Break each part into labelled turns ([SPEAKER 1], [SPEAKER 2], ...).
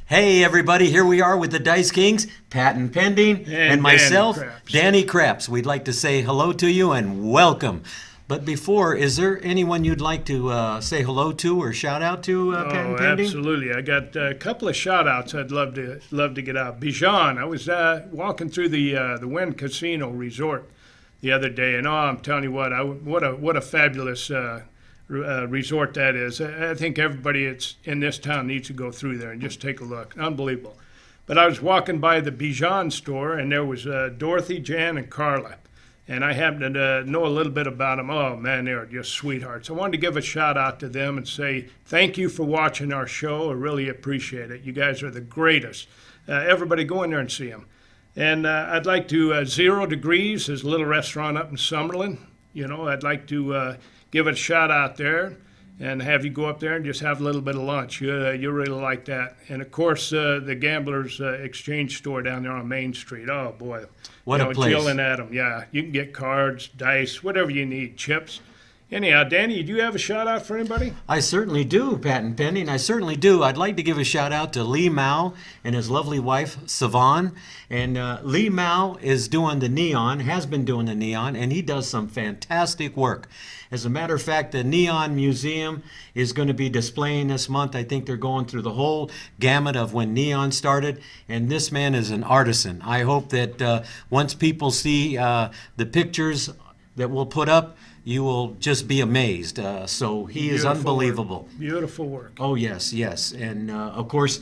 [SPEAKER 1] Hey everybody, here we are with the Dice Kings, Patent Pending, and myself, Danny Craps. We'd like to say hello to you and welcome. But before, is there anyone you'd like to say hello to or shout out to, Patent Pending?
[SPEAKER 2] Absolutely. I got a couple of shout outs I'd love to get out. Bijan, I was walking through the Wynn Casino Resort the other day, and I'm telling you what a fabulous resort that is. I think everybody in this town needs to go through there and just take a look. Unbelievable. But I was walking by the Bijan store, and there was Dorothy, Jan, and Carla. And I happen to know a little bit about them. Oh, man, they are just sweethearts. I wanted to give a shout out to them and say thank you for watching our show. I really appreciate it. You guys are the greatest. Everybody go in there and see them. And I'd like to, 0 Degrees is a little restaurant up in Summerlin. I'd like to give it a shout out there and have you go up there and just have a little bit of lunch. You really like that. And, of course, the Gamblers Exchange store down there on Main Street. Oh, boy.
[SPEAKER 1] What a place.
[SPEAKER 2] Jill and Adam, yeah. You can get cards, dice, whatever you need, chips. Anyhow, Danny, do you have a shout-out for anybody?
[SPEAKER 1] I certainly do, Patent Pending. I certainly do. I'd like to give a shout-out to Lee Mao and his lovely wife, Savan. And Lee Mao is doing the neon, has been doing the neon, and he does some fantastic work. As a matter of fact, the Neon Museum is going to be displaying this month. I think they're going through the whole gamut of when neon started, and this man is an artisan. I hope that once people see the pictures that we'll put up, you will just be amazed. So he is unbelievable.
[SPEAKER 2] Beautiful work.
[SPEAKER 1] Oh, yes, yes. And, of course,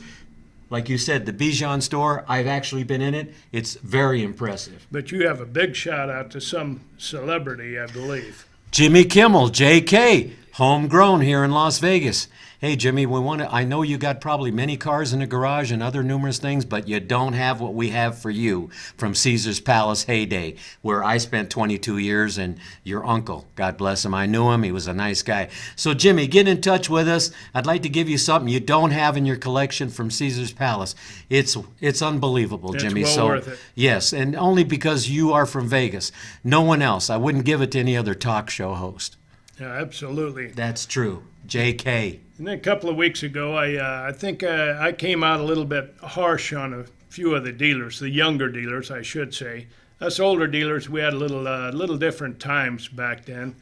[SPEAKER 1] like you said, the Bijan store, I've actually been in it. It's very impressive.
[SPEAKER 2] But you have a big shout-out to some celebrity, I believe.
[SPEAKER 1] Jimmy Kimmel, JK, homegrown here in Las Vegas. Hey, Jimmy, I know you got probably many cars in the garage and other numerous things, but you don't have what we have for you from Caesar's Palace heyday, where I spent 22 years, and your uncle, God bless him, I knew him. He was a nice guy. So, Jimmy, get in touch with us. I'd like to give you something you don't have in your collection from Caesar's Palace. It's unbelievable, Jimmy.
[SPEAKER 2] It's well worth it.
[SPEAKER 1] Yes, and only because you are from Vegas. No one else. I wouldn't give it to any other talk show host.
[SPEAKER 2] Yeah, absolutely.
[SPEAKER 1] That's true. JK.
[SPEAKER 2] And then a couple of weeks ago, I think I came out a little bit harsh on a few of the dealers, the younger dealers, I should say. Us older dealers, we had a little different times back then.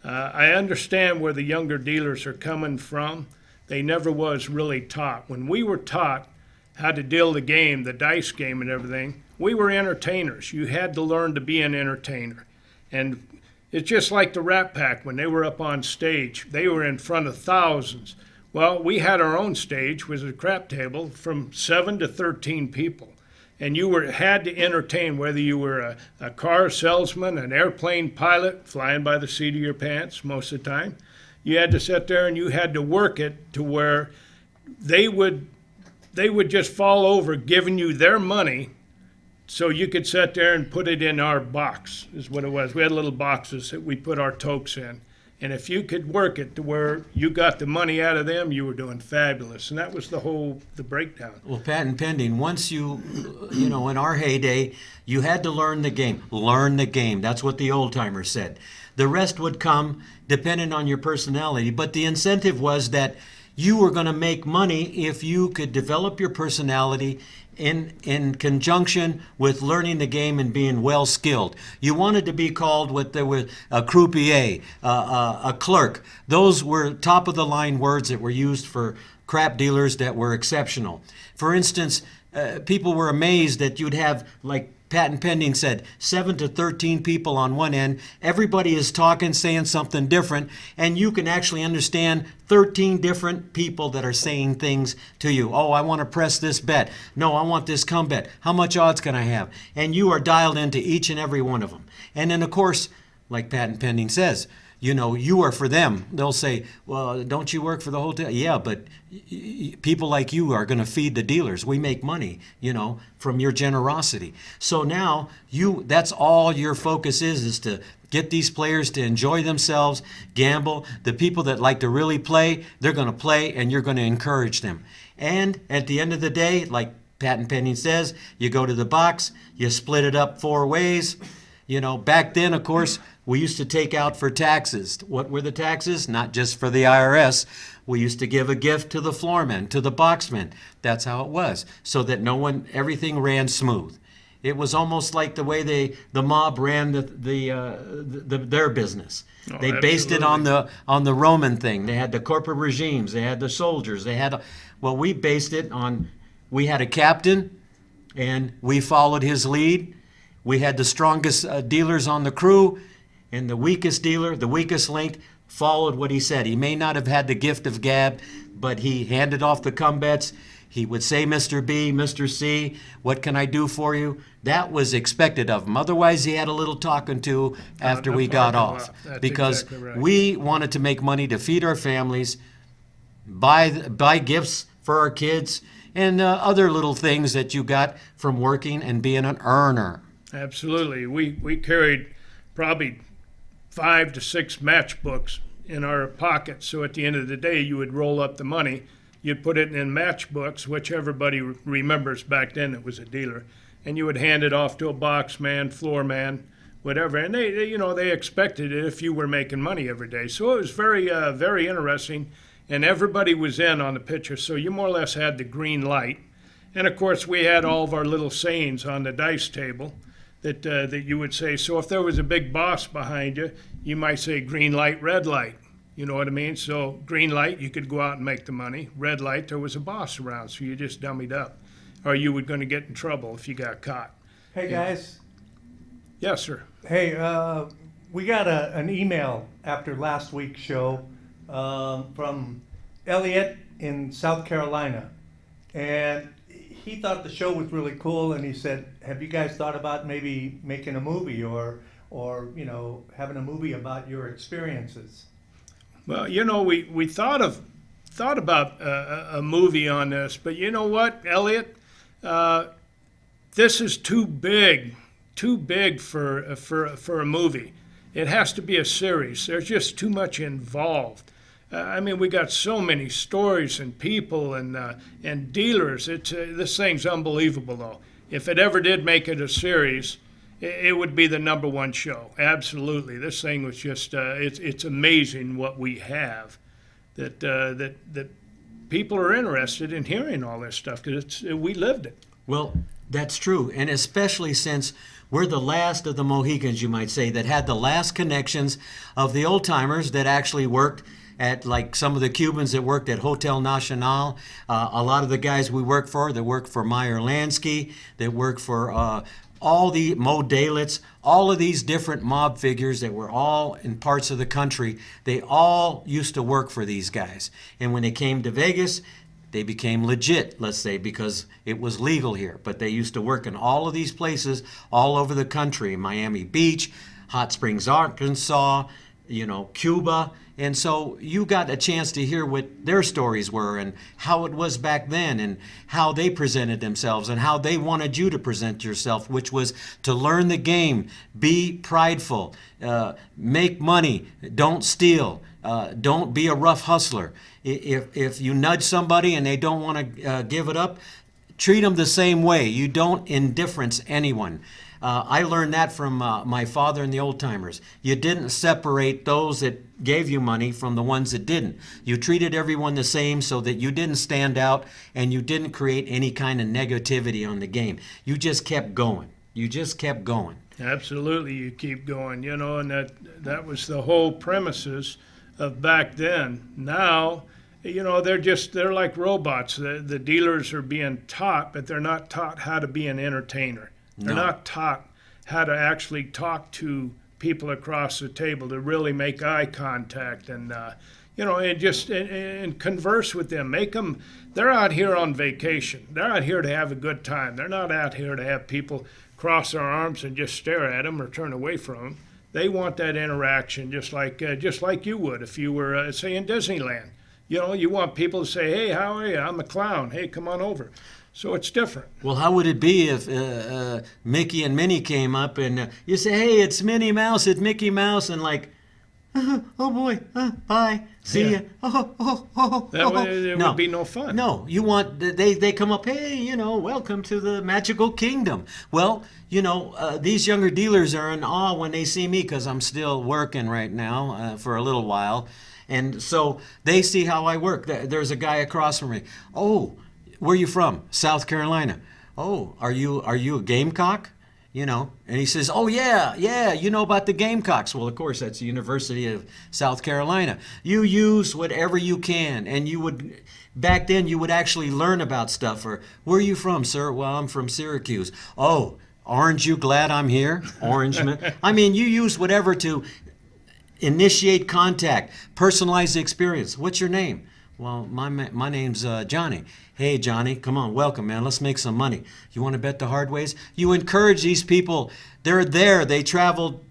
[SPEAKER 2] I understand where the younger dealers are coming from. They never was really taught. When we were taught how to deal the game, the dice game and everything, we were entertainers. You had to learn to be an entertainer. And it's just like the Rat Pack when they were up on stage. They were in front of thousands. Well, we had our own stage, which was a crap table, from 7 to 13 people. And you had to entertain, whether you were a car salesman, an airplane pilot, flying by the seat of your pants most of the time. You had to sit there and you had to work it to where they would just fall over giving you their money so you could sit there and put it in our box, is what it was. We had little boxes that we put our tokes in. And if you could work it to where you got the money out of them, you were doing fabulous. And that was the breakdown.
[SPEAKER 1] Well, Patent Pending, once in our heyday, you had to learn the game. Learn the game. That's what the old-timers said. The rest would come depending on your personality. But the incentive was that you were going to make money if you could develop your personality in conjunction with learning the game and being well skilled. You wanted to be called what there was a croupier, a clerk. Those were top of the line words that were used for crap dealers that were exceptional. For instance, people were amazed that you'd have, like Patent Pending said, 7 to 13 people on one end. Everybody is talking, saying something different, and you can actually understand 13 different people that are saying things to you. Oh, I want to press this bet. No, I want this come bet. How much odds can I have? And you are dialed into each and every one of them. And then, of course, like Patent Pending says, you are for them. They'll say, well, don't you work for the hotel? Yeah, but people like you are going to feed the dealers. We make money, from your generosity. So now that's all your focus is to get these players to enjoy themselves, gamble. The people that like to really play, they're going to play, and you're going to encourage them. And at the end of the day, like Patent Pending says, you go to the box, you split it up 4 ways, Back then, of course, we used to take out for taxes. What were the taxes? Not just for the IRS. We used to give a gift to the floorman, to the boxman. That's how it was, so that everything ran smooth. It was almost like the way the mob ran their business.
[SPEAKER 2] Oh,
[SPEAKER 1] They based it
[SPEAKER 2] absolutely.
[SPEAKER 1] on the Roman thing. They had the corporate regimes. They had the soldiers. Well, we based it on. We had a captain, and we followed his lead. We had the strongest dealers on the crew, and the weakest dealer, the weakest link, followed what he said. He may not have had the gift of gab, but he handed off the come bets. He would say, Mr. B, Mr. C, what can I do for you? That was expected of him. Otherwise, he had a little talking to after
[SPEAKER 2] the
[SPEAKER 1] we got
[SPEAKER 2] parking
[SPEAKER 1] off.
[SPEAKER 2] lot. That's
[SPEAKER 1] Because
[SPEAKER 2] exactly right.
[SPEAKER 1] we wanted to make money to feed our families, buy gifts for our kids, and other little things that you got from working and being an earner.
[SPEAKER 2] Absolutely. We carried probably 5 to 6 matchbooks in our pockets. So at the end of the day, you would roll up the money. You'd put it in matchbooks, which everybody remembers back then it was a dealer. And you would hand it off to a boxman, floorman, whatever. And they expected it if you were making money every day. So it was very interesting. And everybody was in on the picture. So you more or less had the green light. And of course, we had all of our little sayings on the dice table that you would say. So if there was a big boss behind you, you might say green light, red light. You know what I mean? So green light, you could go out and make the money. Red light, there was a boss around, so you just dummied up. Or you were going to get in trouble if you got caught.
[SPEAKER 3] Hey guys,
[SPEAKER 2] Yes, sir.
[SPEAKER 3] hey, we got an email after last week's show from Elliot in South Carolina, and he thought the show was really cool, and he said, "Have you guys thought about maybe making a movie or having a movie about your experiences?"
[SPEAKER 2] Well, we thought about a movie on this, but you know what, Elliot? This is too big for a movie. It has to be a series. There's just too much involved. I mean, we got so many stories and people and dealers. This thing's unbelievable, though. If it ever did make it a series, it would be the '1 show. Absolutely, this thing was just it's amazing what we have that people are interested in hearing all this stuff because we lived it.
[SPEAKER 1] Well, that's true, and especially since we're the last of the Mohicans, you might say, that had the last connections of the old timers that actually worked at, like some of the Cubans that worked at Hotel Nacional, a lot of the guys we worked for that worked for Meyer Lansky, that worked for all the Mo Dalitz, all of these different mob figures that were all in parts of the country, they all used to work for these guys. And when they came to Vegas, they became legit, let's say, because it was legal here. But they used to work in all of these places all over the country, Miami Beach, Hot Springs, Arkansas, Cuba. And so you got a chance to hear what their stories were and how it was back then and how they presented themselves and how they wanted you to present yourself, which was to learn the game, be prideful, make money, don't steal, don't be a rough hustler. If you nudge somebody and they don't want to give it up, treat them the same way. You don't indifference anyone. I learned that from my father and the old timers. You didn't separate those that gave you money from the ones that didn't. You treated everyone the same so that you didn't stand out and you didn't create any kind of negativity on the game. You just kept going. You just kept going.
[SPEAKER 2] Absolutely, you keep going, and that was the whole premises of back then. Now, they're like robots. The dealers are being taught, but they're not taught how to be an entertainer. They're
[SPEAKER 1] No.
[SPEAKER 2] not taught how to actually talk to people across the table, to really make eye contact and and converse with them. They're out here on vacation. They're out here to have a good time. They're not out here to have people cross their arms and just stare at them or turn away from them. They want that interaction, just like you would if you were, say, in Disneyland. You want people to say, "Hey, how are you? I'm the clown. Hey, come on over." So it's different.
[SPEAKER 1] Well, how would it be if Mickey and Minnie came up and you say, "Hey, it's Minnie Mouse, it's Mickey Mouse," and like Oh boy, bye, see
[SPEAKER 2] Yeah.
[SPEAKER 1] ya. Oh.
[SPEAKER 2] It would be no fun.
[SPEAKER 1] No, you want they come up, hey, welcome to the magical kingdom. Well, these younger dealers are in awe when they see me because I'm still working right now for a little while, and so they see how I work. There's a guy across from me. Oh, where are you from? South Carolina. Oh, are you a Gamecock? And he says, oh, yeah, you know about the Gamecocks. Well, of course, that's the University of South Carolina. You use whatever you can, and back then, you would actually learn about stuff. Or, where are you from, sir? Well, I'm from Syracuse. Oh, aren't you glad I'm here? Orangeman. I mean, you use whatever to initiate contact, personalize the experience. What's your name? Well, my name's Johnny. Hey, Johnny, come on, welcome, man. Let's make some money. You want to bet the hard ways? You encourage these people. They're there. They traveled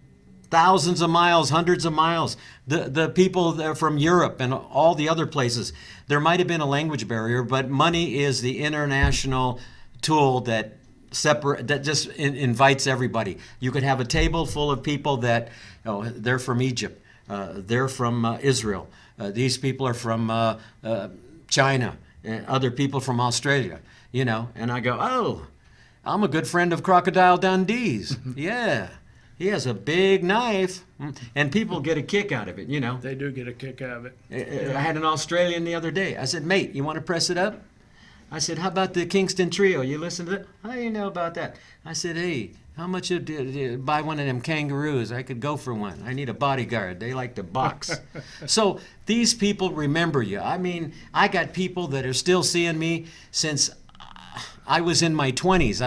[SPEAKER 1] thousands of miles, hundreds of miles. The people that are from Europe and all the other places. There might have been a language barrier, but money is the international tool that just invites everybody. You could have a table full of people that, they're from Egypt. They're from Israel. These people are from China, and other people from Australia, and I go, oh, I'm a good friend of Crocodile Dundee's. Yeah, he has a big knife, and people get a kick out of it,
[SPEAKER 2] They do get a kick out of it.
[SPEAKER 1] I had an Australian the other day. I said, mate, you want to press it up? I said, how about the Kingston Trio? You listen to that? How do you know about that? I said, hey, how much you buy one of them kangaroos? I could go for one. I need a bodyguard. They like to box. So these people remember you. I mean, I got people that are still seeing me since I was in my 20s.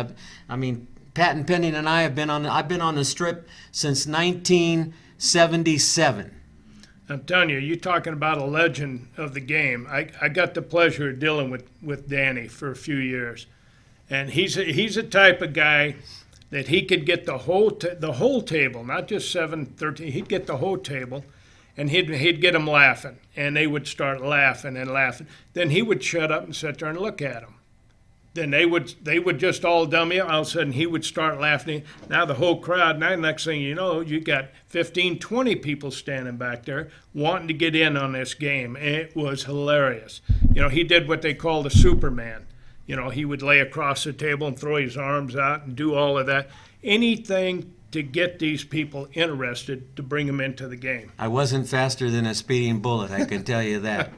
[SPEAKER 1] Pat and Penny and I've been on the Strip since 1977.
[SPEAKER 2] I'm telling you, you're talking about a legend of the game. I got the pleasure of dealing with Danny for a few years, and he's a type of guy that he could get the whole table, not just 7, 13. He'd get the whole table, and he'd get them laughing, and they would start laughing and laughing. Then he would shut up and sit there and look at them. Then they would just all dummy up. All of a sudden, he would start laughing. Now the whole crowd, now next thing you know, you got 15, 20 people standing back there wanting to get in on this game. It was hilarious. He did what they call the Superman. He would lay across the table and throw his arms out and do all of that. Anything to get these people interested to bring them into the game.
[SPEAKER 1] I wasn't faster than a speeding bullet, I can tell you that.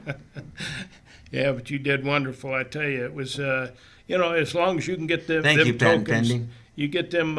[SPEAKER 2] Yeah, but you did wonderful. I tell you, it was, as long as you can get them tokens, you get them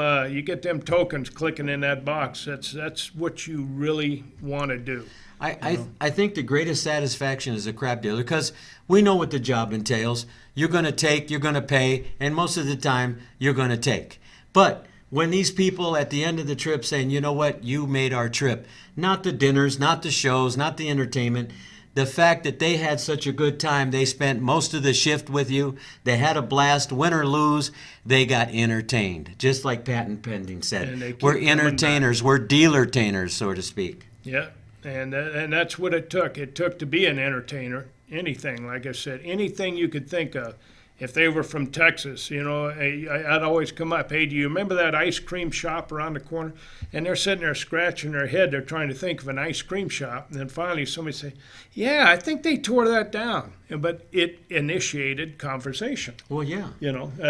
[SPEAKER 2] tokens clicking in that box. That's what you really want to do.
[SPEAKER 1] I think the greatest satisfaction is a crap dealer because we know what the job entails. You're going to take, you're going to pay, and most of the time you're going to take. But when these people at the end of the trip saying, you know what, you made our trip, not the dinners, not the shows, not the entertainment, the fact that they had such a good time, they spent most of the shift with you, they had a blast, win or lose, they got entertained. Just like Pat and Pending said, we're entertainers, we're dealer-tainers, so to speak.
[SPEAKER 2] Yeah, and that's what it took. It took to be an entertainer. Anything, like I said, anything you could think of. If they were from Texas, I'd always come up, hey, do you remember that ice cream shop around the corner? And they're sitting there scratching their head. They're trying to think of an ice cream shop. And then finally somebody say, yeah, I think they tore that down. But it initiated conversation.
[SPEAKER 1] Well, yeah.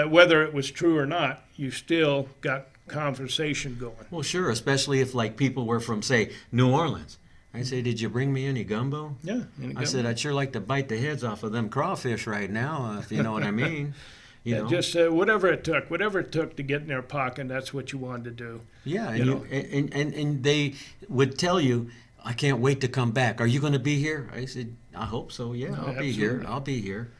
[SPEAKER 2] Whether it was true or not, you still got conversation going.
[SPEAKER 1] Well, sure, especially if people were from, say, New Orleans. I say, did you bring me any gumbo?
[SPEAKER 2] Yeah.
[SPEAKER 1] I said, I'd sure like to bite the heads off of them crawfish right now, if you know what I mean.
[SPEAKER 2] Just whatever it took to get in their pocket, that's what you wanted to do.
[SPEAKER 1] Yeah, and they would tell you, I can't wait to come back. Are you going to be here? I said, I hope so, yeah, I'll be here.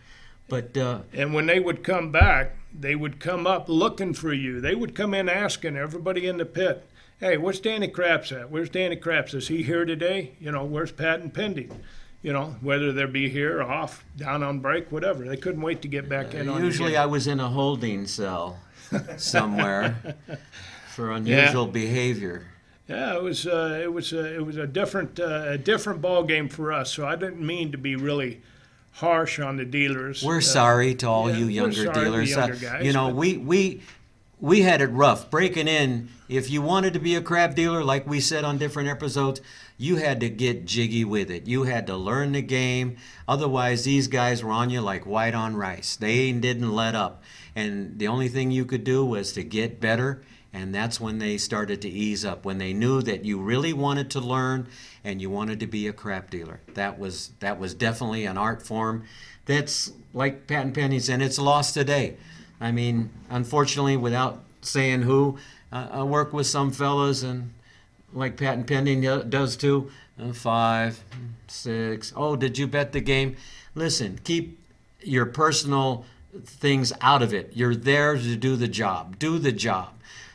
[SPEAKER 1] But
[SPEAKER 2] and when they would come back, they would come up looking for you. They would come in asking everybody in the pit, hey, where's Danny Craps at? Where's Danny Craps? Is he here today? Where's Pat and Pending? Whether they'd be here, off, down on break, whatever. They couldn't wait to get back in on
[SPEAKER 1] usually I was in a holding cell somewhere for unusual behavior.
[SPEAKER 2] Yeah, it was a different ball game for us. So I didn't mean to be really harsh on the dealers.
[SPEAKER 1] We're sorry to all you younger dealers.
[SPEAKER 2] Younger guys,
[SPEAKER 1] we had it rough breaking in. If you wanted to be a crab dealer, like we said on different episodes, you had to get jiggy with it. You had to learn the game. Otherwise, these guys were on you like white on rice. They didn't let up. And the only thing you could do was to get better. And that's when they started to ease up, when they knew that you really wanted to learn and you wanted to be a crap dealer. That was definitely an art form that's like patent pendings, and it's lost today. I mean, unfortunately, without saying who, I work with some fellas, and like patent pending does too. 5, 6. Oh, did you bet the game? Listen, keep your personal things out of it. You're there to do the job. Do the job.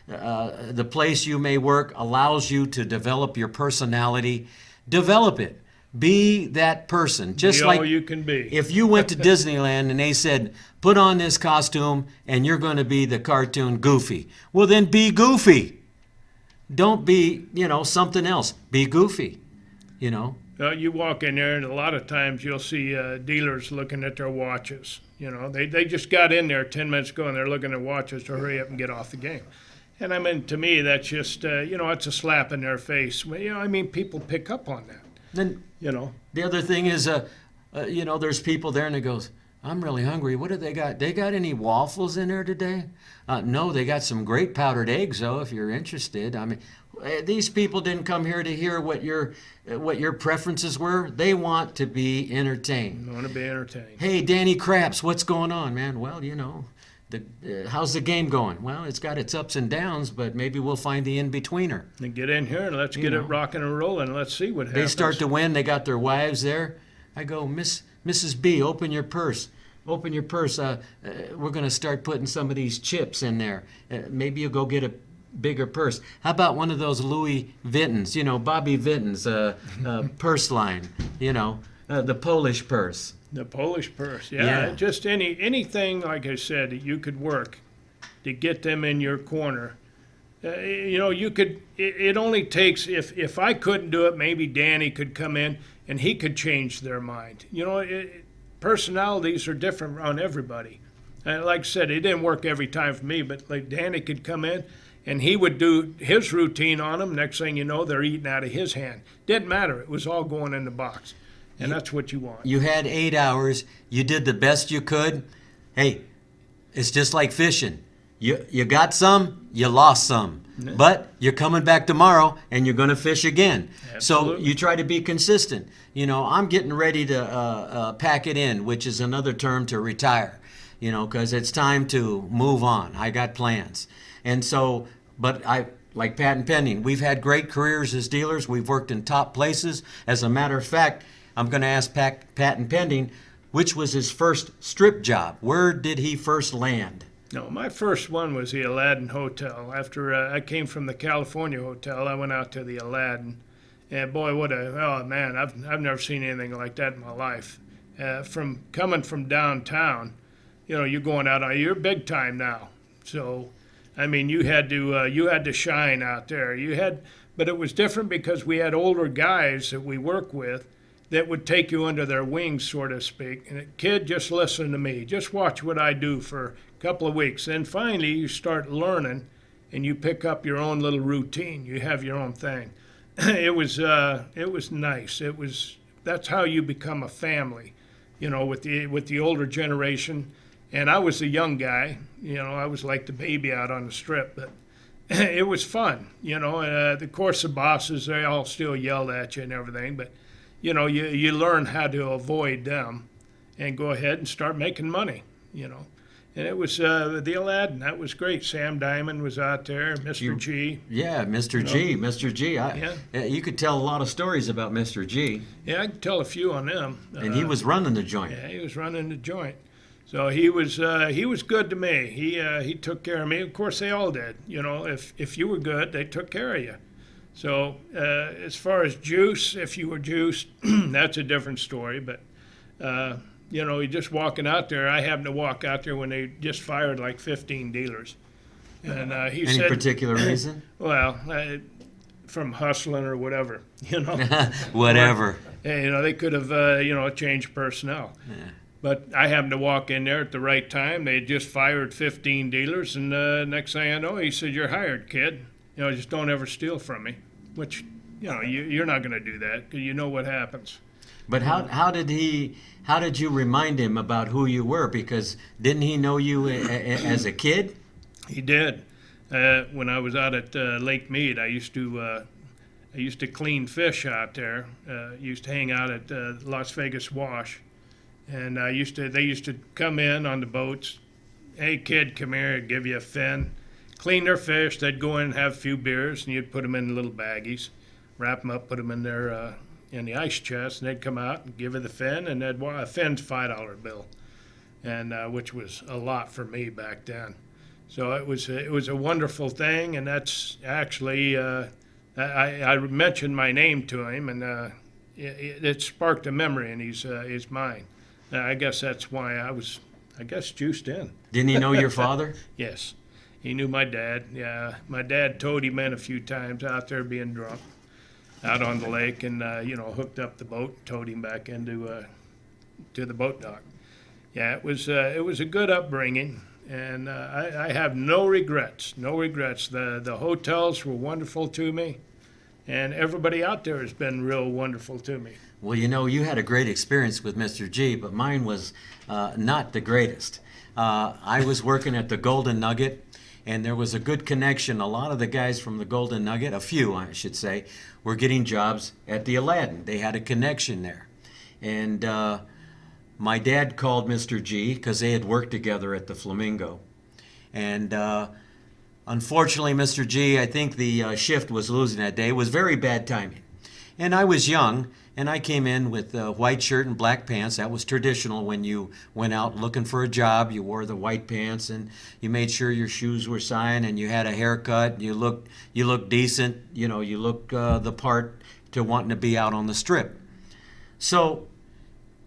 [SPEAKER 1] The place you may work allows you to develop your personality. Develop it. Be that person. Just
[SPEAKER 2] Be
[SPEAKER 1] like
[SPEAKER 2] all you can be.
[SPEAKER 1] if you went to Disneyland and they said, put on this costume and you're going to be the cartoon Goofy. Well, then be Goofy. Don't be, something else. Be Goofy,
[SPEAKER 2] You walk in there, and a lot of times you'll see dealers looking at their watches. They just got in there 10 minutes ago, and they're looking at watches to hurry up and get off the game. And I mean, to me, that's just, it's a slap in their face. People pick up on that.
[SPEAKER 1] Then the other thing is, there's people there and it goes, I'm really hungry. What do they got? They got any waffles in there today? No, they got some great powdered eggs, though, if you're interested. I mean, these people didn't come here to hear what your preferences were. They want to be entertained.
[SPEAKER 2] You want to be entertained.
[SPEAKER 1] Hey, Danny Craps, what's going on, man? Well, how's the game going? Well, it's got its ups and downs, but maybe we'll find the in-betweener.
[SPEAKER 2] And get in here and let's get it rocking and rolling. Let's see what happens.
[SPEAKER 1] They start to win. They got their wives there. I go, Mrs. B, open your purse. Open your purse. We're going to start putting some of these chips in there. Maybe you'll go get a bigger purse. How about one of those Louis Vuittons, Bobby Vuitton's purse line, the Polish purse.
[SPEAKER 2] The Polish purse,
[SPEAKER 1] Yeah.
[SPEAKER 2] Just anything, like I said, that you could work to get them in your corner. You could. It only takes if I couldn't do it, maybe Danny could come in and he could change their mind. Personalities are different on everybody. Like I said, it didn't work every time for me, but like Danny could come in and he would do his routine on them. Next thing you know, they're eating out of his hand. Didn't matter. It was all going in the box. And that's what you want.
[SPEAKER 1] You had 8 hours. You did the best you could. Hey, it's just like fishing. You got some, you lost some. Yeah. But you're coming back tomorrow and you're going to fish again.
[SPEAKER 2] Absolutely.
[SPEAKER 1] So you try to be consistent. I'm getting ready to pack it in, which is another term to retire, because it's time to move on. I got plans. And so, but like patent pending, we've had great careers as dealers. We've worked in top places. As a matter of fact, I'm going to ask patent pending, which was his first strip job? Where did he first land?
[SPEAKER 2] No, my first one was the Aladdin Hotel. After I came from the California Hotel, I went out to the Aladdin. And boy, I've never seen anything like that in my life. Coming from downtown, you're going out, you're big time now. So, I mean, you had to shine out there. But it was different because we had older guys that we work with that would take you under their wings, so to speak. And kid, just listen to me. Just watch what I do for a couple of weeks. Then finally you start learning and you pick up your own little routine. You have your own thing. It was nice. That's how you become a family, with the older generation. And I was a young guy, I was like the baby out on the strip, but it was fun, of course the bosses, they all still yelled at you and everything, but you learn how to avoid them and go ahead and start making money, And it was the Aladdin. That was great. Sam Diamond was out there, Mr. G.
[SPEAKER 1] Yeah, Mr. G. You could tell a lot of stories about Mr. G.
[SPEAKER 2] Yeah, I could tell a few on them.
[SPEAKER 1] And he was running the joint.
[SPEAKER 2] Yeah, he was running the joint. So he was good to me. He took care of me. Of course, they all did. If you were good, they took care of you. So as far as juice, if you were juiced, that's a different story. But, you're just walking out there. I happened to walk out there when they just fired like 15 dealers. And he said...
[SPEAKER 1] Any particular reason?
[SPEAKER 2] Well, from hustling or whatever,
[SPEAKER 1] Whatever.
[SPEAKER 2] Or, they could have, changed personnel.
[SPEAKER 1] Yeah.
[SPEAKER 2] But I happened to walk in there at the right time. They had just fired 15 dealers, and next thing I know, he said, "You're hired, kid. Just don't ever steal from me." Which, you're not going to do that because you know what happens.
[SPEAKER 1] But how did you remind him about who you were? Because didn't he know you as a kid?
[SPEAKER 2] He did. When I was out at Lake Mead, I used to clean fish out there. Used to hang out at Las Vegas Wash, and they used to come in on the boats. "Hey kid, come here, I'd give you a fin." Clean their fish. They'd go in and have a few beers, and you'd put them in little baggies, wrap them up, put them in their in the ice chest, and they'd come out and give you the fin, and a fin's $5 bill, and which was a lot for me back then. So it was a wonderful thing, and that's actually I mentioned my name to him, and it sparked a memory in his mind. I guess that's why I was juiced in.
[SPEAKER 1] Didn't he know your father?
[SPEAKER 2] Yes, he knew my dad. Yeah, my dad towed him in a few times out there being drunk, out on the lake, and hooked up the boat, towed him back into to the boat dock. Yeah, it was a good upbringing. And I have no regrets, no regrets. The hotels were wonderful to me, and everybody out there has been real wonderful to me.
[SPEAKER 1] Well, you had a great experience with Mr. G, but mine was not the greatest. I was working at the Golden Nugget, and there was a good connection. A lot of the guys from the Golden Nugget, a few I should say, were getting jobs at the Aladdin. They had a connection there. And my dad called Mr. G because they had worked together at the Flamingo. And unfortunately, Mr. G, I think the shift was losing that day. It was very bad timing. And I was young, and I came in with a white shirt and black pants. That was traditional when you went out looking for a job. You wore the white pants, and you made sure your shoes were signed, and you had a haircut. And you looked decent. You looked the part to wanting to be out on the strip. So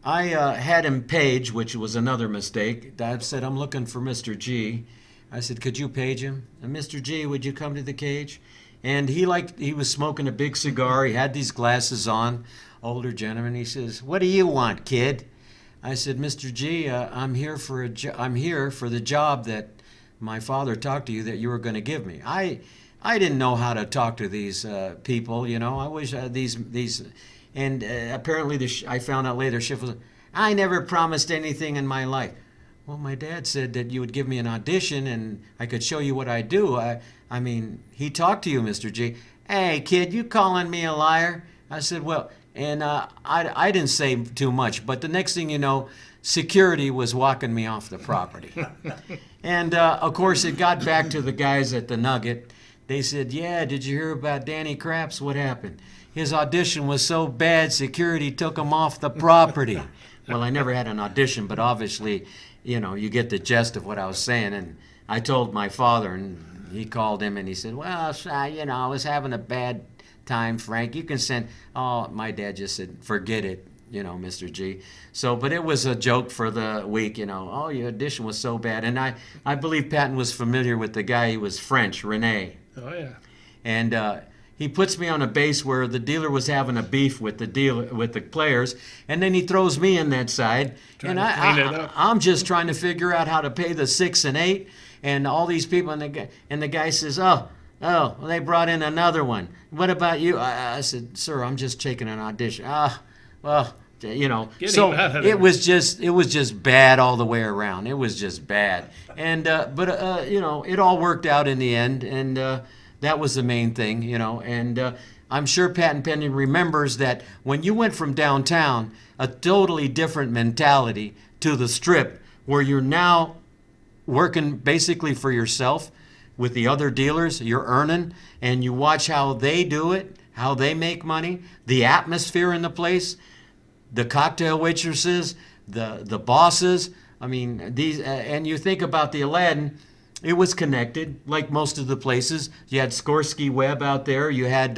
[SPEAKER 1] I had him page, which was another mistake. I said, "I'm looking for Mr. G." I said, "Could you page him? And Mr. G, would you come to the cage?" And he was smoking a big cigar. He had these glasses on, older gentleman. He says, "What do you want, kid?" I said, "Mr. G, I'm here for the job that my father talked to you that you were going to give me." I didn't know how to talk to these people. I wish these. And apparently, I found out later, shift was, "I never promised anything in my life." Well, my dad said that you would give me an audition and I could show you what I do. I mean, he talked to you, Mr. G. "Hey, kid, you calling me a liar?" I said, "Well," and I didn't say too much, but the next thing you know, security was walking me off the property. And, of course, it got back to the guys at the Nugget. They said, "Yeah, did you hear about Danny Craps? What happened? His audition was so bad, security took him off the property." Well, I never had an audition, but obviously, you get the gist of what I was saying. And I told my father, and he called him, and he said, "Well, I was having a bad time, Frank. You can send." Oh, my dad just said, "Forget it, Mr. G." So, but it was a joke for the week, "Oh, your audition was so bad." And I believe Patton was familiar with the guy. He was French, Rene.
[SPEAKER 2] Oh, yeah.
[SPEAKER 1] And he puts me on a base where the dealer was having a beef with the players, and then he throws me in that side,
[SPEAKER 2] Trying to clean it up.
[SPEAKER 1] I'm just trying to figure out how to pay the 6 and 8, and all these people, and the guy says, "Oh, they brought in another one. What about you?" I said, "Sir, I'm just taking an audition." Well,
[SPEAKER 2] Get
[SPEAKER 1] so
[SPEAKER 2] him out of there.
[SPEAKER 1] it was just bad all the way around. It was just bad, and but it all worked out in the end, and that was the main thing, and I'm sure Patton Pending remembers that when you went from downtown, a totally different mentality, to the strip, where you're now working basically for yourself with the other dealers, you're earning, and you watch how they do it, how they make money, the atmosphere in the place, the cocktail waitresses, the bosses. I mean, these, and you think about the Aladdin. It was connected, like most of the places. You had Skorsky Webb out there. You had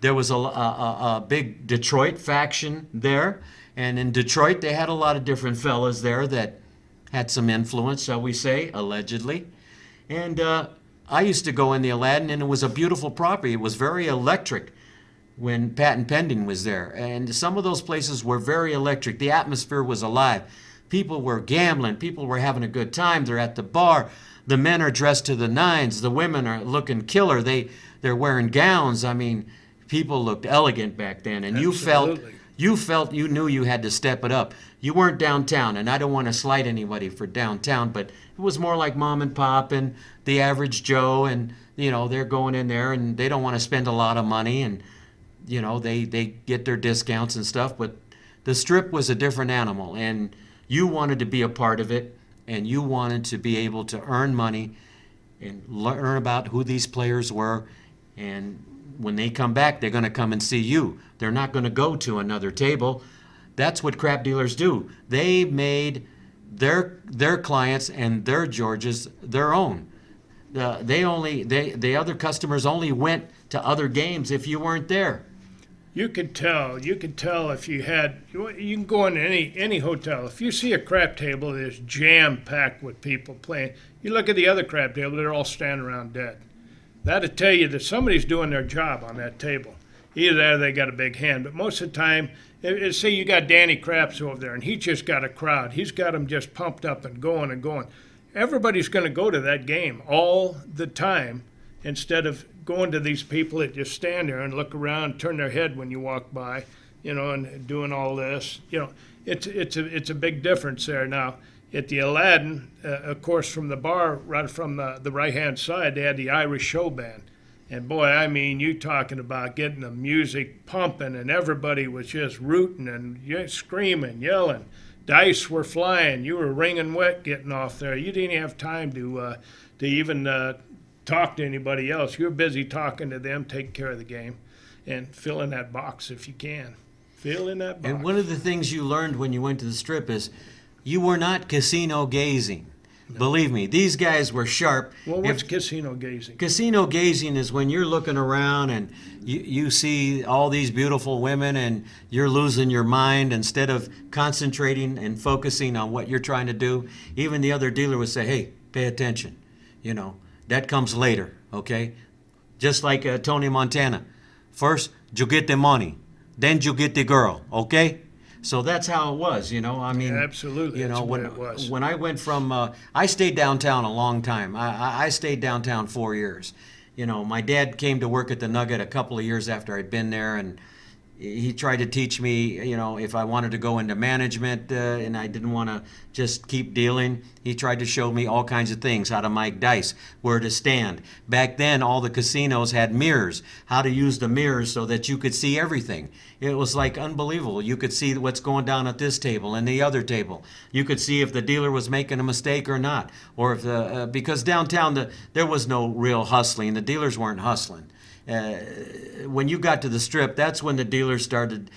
[SPEAKER 1] there was a big Detroit faction there, and in Detroit they had a lot of different fellas there that had some influence, shall we say, allegedly. And I used to go in the Aladdin, and it was a beautiful property. It was very electric when Patton Pending was there, and some of those places were very electric. The atmosphere was alive. People were gambling. People were having a good time. They're at the bar. The men are dressed to the nines. The women are looking killer. They're wearing gowns. I mean, people looked elegant back then, and
[SPEAKER 2] Absolutely.
[SPEAKER 1] you felt you knew you had to step it up. You weren't downtown, and I don't want to slight anybody for downtown, but it was more like mom and pop and the average Joe, and they're going in there and they don't want to spend a lot of money, and they get their discounts and stuff. But the Strip was a different animal, and you wanted to be a part of it, and you wanted to be able to earn money and learn about who these players were. And when they come back, they're going to come and see you. They're not going to go to another table. That's what crap dealers do. They made their clients and their Georges their own. The other customers only went to other games if you weren't there.
[SPEAKER 2] You could tell if you can go in any hotel. If you see a crap table that is jam-packed with people playing, you look at the other crap table, they're all standing around dead. That'll tell you that somebody's doing their job on that table. Either that or they got a big hand. But most of the time, say you got Danny Craps over there, and he just got a crowd. He's got them just pumped up and going and going. Everybody's going to go to that game all the time instead of going to these people that just stand there and look around, turn their head when you walk by, and doing all this. It's a big difference there. Now, at the Aladdin, of course, from the bar, right from the right-hand side, they had the Irish show band. And boy, I mean, you talking about getting the music pumping, and everybody was just rooting and screaming, yelling. Dice were flying. You were wringing wet getting off there. You didn't have time to even talk to anybody else. You're busy talking to them, taking care of the game, and fill in that box if you can. Fill in that box.
[SPEAKER 1] And one of the things you learned when you went to the Strip is you were not casino gazing. No. Believe me, these guys were sharp.
[SPEAKER 2] Well, what's casino gazing?
[SPEAKER 1] Casino gazing is when you're looking around and you see all these beautiful women and you're losing your mind instead of concentrating and focusing on what you're trying to do. Even the other dealer would say, hey, pay attention. That comes later, okay? Just like Tony Montana. First, you get the money. Then you get the girl, okay? So that's how it was, I mean,
[SPEAKER 2] yeah, absolutely. That's
[SPEAKER 1] when
[SPEAKER 2] it was.
[SPEAKER 1] When I went from, I stayed downtown a long time. I stayed downtown 4 years. My dad came to work at the Nugget a couple of years after I'd been there, and he tried to teach me, if I wanted to go into management and I didn't want to just keep dealing. He tried to show me all kinds of things, how to mic dice, where to stand. Back then, all the casinos had mirrors, how to use the mirrors so that you could see everything. It was like unbelievable. You could see what's going down at this table and the other table. You could see if the dealer was making a mistake or not, or if because downtown there was no real hustling. The dealers weren't hustling. When you got to the Strip, that's when the dealers started,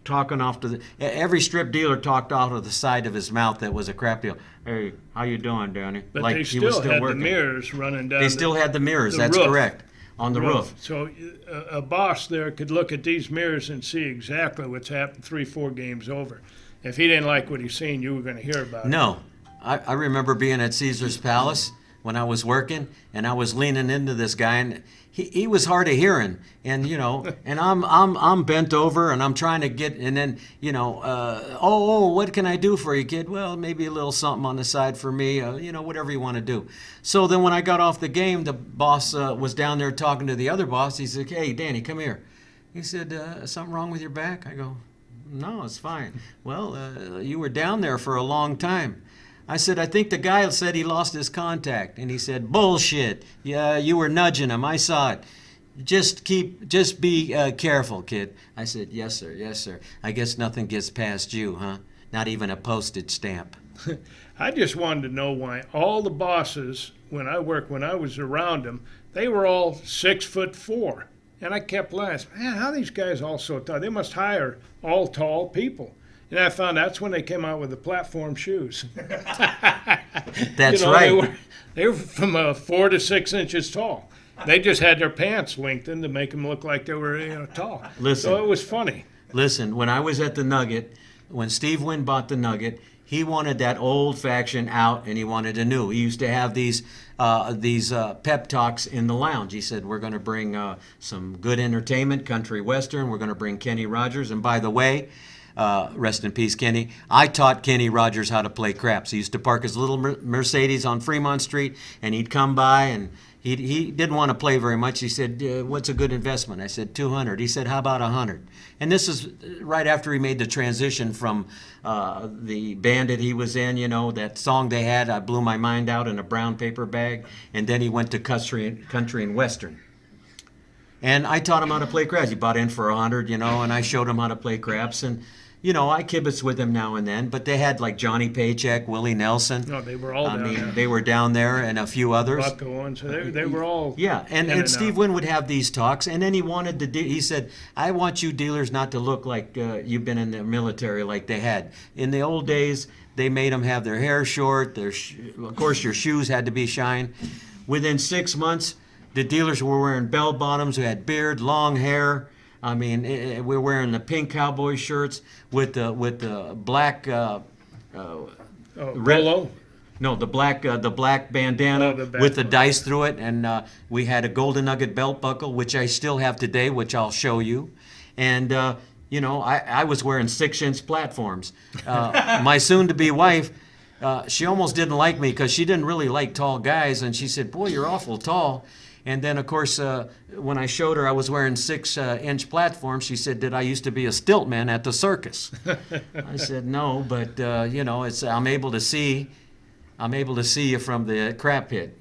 [SPEAKER 1] talking off to every Strip dealer talked off of the side of his mouth that was a crap deal. Hey, how you doing, Danny?
[SPEAKER 2] But
[SPEAKER 1] like
[SPEAKER 2] they
[SPEAKER 1] he was
[SPEAKER 2] still had
[SPEAKER 1] working.
[SPEAKER 2] the mirrors running down.
[SPEAKER 1] They still had the mirrors. That's
[SPEAKER 2] roof.
[SPEAKER 1] correct. On the roof.
[SPEAKER 2] So a boss there could look at these mirrors and see exactly what's happened 3-4 games over. If he didn't like what he's seen, you were going to hear about it.
[SPEAKER 1] No. I remember being at Caesar's Palace when I was working, and I was leaning into this guy, and he was hard of hearing, and and I'm bent over, and I'm trying to get, and then what can I do for you, kid? Well, maybe a little something on the side for me, whatever you want to do. So then when I got off the game, the boss was down there talking to the other boss. He said, "Hey, Danny, come here." He said, "Something wrong with your back?" I go, "No, it's fine." "Well, you were down there for a long time." I said, "I think the guy said he lost his contact." And he said, "Bullshit. Yeah, you were nudging him. I saw it. Just be careful, kid." I said, "Yes, sir. Yes, sir. I guess nothing gets past you, huh? Not even a postage stamp."
[SPEAKER 2] I just wanted to know why all the bosses, when I was around them, they were all 6'4". And I kept laughing, man, how are these guys all so tall? They must hire all tall people. And I found that's when they came out with the platform shoes.
[SPEAKER 1] That's right.
[SPEAKER 2] They were from 4 to 6 inches tall. They just had their pants lengthened to make them look like they were tall.
[SPEAKER 1] Listen,
[SPEAKER 2] so it was funny.
[SPEAKER 1] Listen, when I was at the Nugget, when Steve Wynn bought the Nugget, he wanted that old faction out and he wanted a new. He used to have these pep talks in the lounge. He said, "We're going to bring some good entertainment, country western. We're going to bring Kenny Rogers. And by the way, rest in peace, Kenny. I taught Kenny Rogers how to play craps. He used to park his little Mercedes on Fremont Street, and he'd come by, and he didn't want to play very much. He said, what's a good investment? I said, 200. He said, how about 100? And this is right after he made the transition from the band that he was in, that song they had, I Blew My Mind Out in a Brown Paper Bag, and then he went to country and western. And I taught him how to play craps. He bought in for 100, and I showed him how to play craps. And, I kibitz with him now and then. But they had like Johnny Paycheck, Willie Nelson.
[SPEAKER 2] No, they were all down there.
[SPEAKER 1] They were down there, and a few others.
[SPEAKER 2] Bucko and so they were all.
[SPEAKER 1] Yeah, and Steve Wynn would have these talks, and then he wanted to. He said, "I want you dealers not to look like you've been in the military like they had in the old days. They made them have their hair short. Of course, your shoes had to be shined. Within 6 months, the dealers were wearing bell bottoms, who had beard, long hair. I mean, we're wearing the pink cowboy shirts with the black
[SPEAKER 2] Polo?
[SPEAKER 1] No, the black bandana with the dice through it, and we had a golden nugget belt buckle, which I still have today, which I'll show you. And I was wearing 6-inch platforms. My soon-to-be wife, she almost didn't like me because she didn't really like tall guys, and she said, "Boy, you're awful tall." And then, of course, when I showed her I was wearing 6-inch platforms, she said, "Did I used to be a stiltman at the circus?" I said, "No, but I'm able to see you from the crap pit."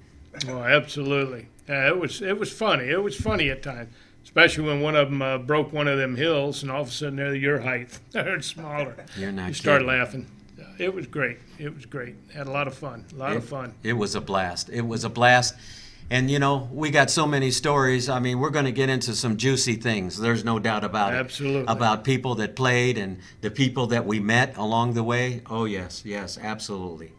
[SPEAKER 2] Oh, absolutely. It was funny. It was funny at times, especially when one of them broke one of them hills, and all of a sudden they're your height. They're smaller.
[SPEAKER 1] You're not
[SPEAKER 2] You start
[SPEAKER 1] kidding.
[SPEAKER 2] laughing. It was great. It was great. Had a lot of fun.
[SPEAKER 1] It was a blast. It was a blast. And, we got so many stories. I mean, we're going to get into some juicy things. There's no doubt about it.
[SPEAKER 2] Absolutely.
[SPEAKER 1] About people that played and the people that we met along the way. Oh, yes, absolutely.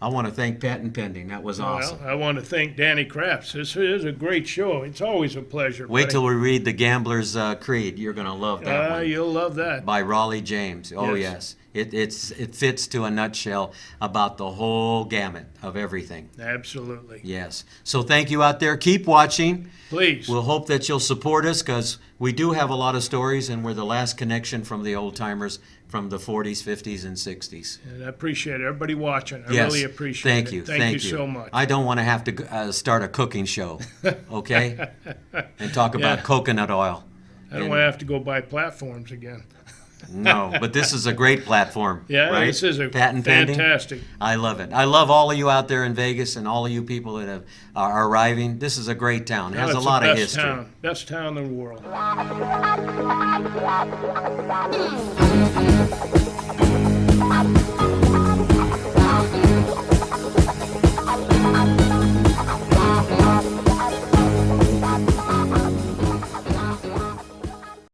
[SPEAKER 1] I want to thank Patent Pending. That was awesome.
[SPEAKER 2] Well, I want to thank Danny Crafts. This is a great show. It's always a pleasure.
[SPEAKER 1] Wait
[SPEAKER 2] buddy.
[SPEAKER 1] till we read The Gambler's Creed. You're going to love that one.
[SPEAKER 2] You'll love that.
[SPEAKER 1] By Raleigh James. Oh,
[SPEAKER 2] Yes.
[SPEAKER 1] yes. It fits to a nutshell about the whole gamut of everything.
[SPEAKER 2] Absolutely.
[SPEAKER 1] Yes. So thank you out there. Keep watching.
[SPEAKER 2] Please.
[SPEAKER 1] We'll hope that you'll support us because we do have a lot of stories, and we're the last connection from the old timers from the 40s, 50s, and 60s.
[SPEAKER 2] And I appreciate everybody watching. I
[SPEAKER 1] Yes.
[SPEAKER 2] really appreciate
[SPEAKER 1] Thank
[SPEAKER 2] it.
[SPEAKER 1] you.
[SPEAKER 2] Thank you so much.
[SPEAKER 1] I don't want to have to start a cooking show, okay? And talk about
[SPEAKER 2] Yeah.
[SPEAKER 1] coconut oil.
[SPEAKER 2] I don't want to have to go buy platforms again.
[SPEAKER 1] No, but this is a great platform.
[SPEAKER 2] Yeah,
[SPEAKER 1] right?
[SPEAKER 2] this is a
[SPEAKER 1] Patent Pending.
[SPEAKER 2] fantastic.
[SPEAKER 1] I love it. I love all of you out there in Vegas and all of you people that are arriving. This is a great town. It has
[SPEAKER 2] It's
[SPEAKER 1] a lot
[SPEAKER 2] the
[SPEAKER 1] of
[SPEAKER 2] best
[SPEAKER 1] history.
[SPEAKER 2] Best town in the world.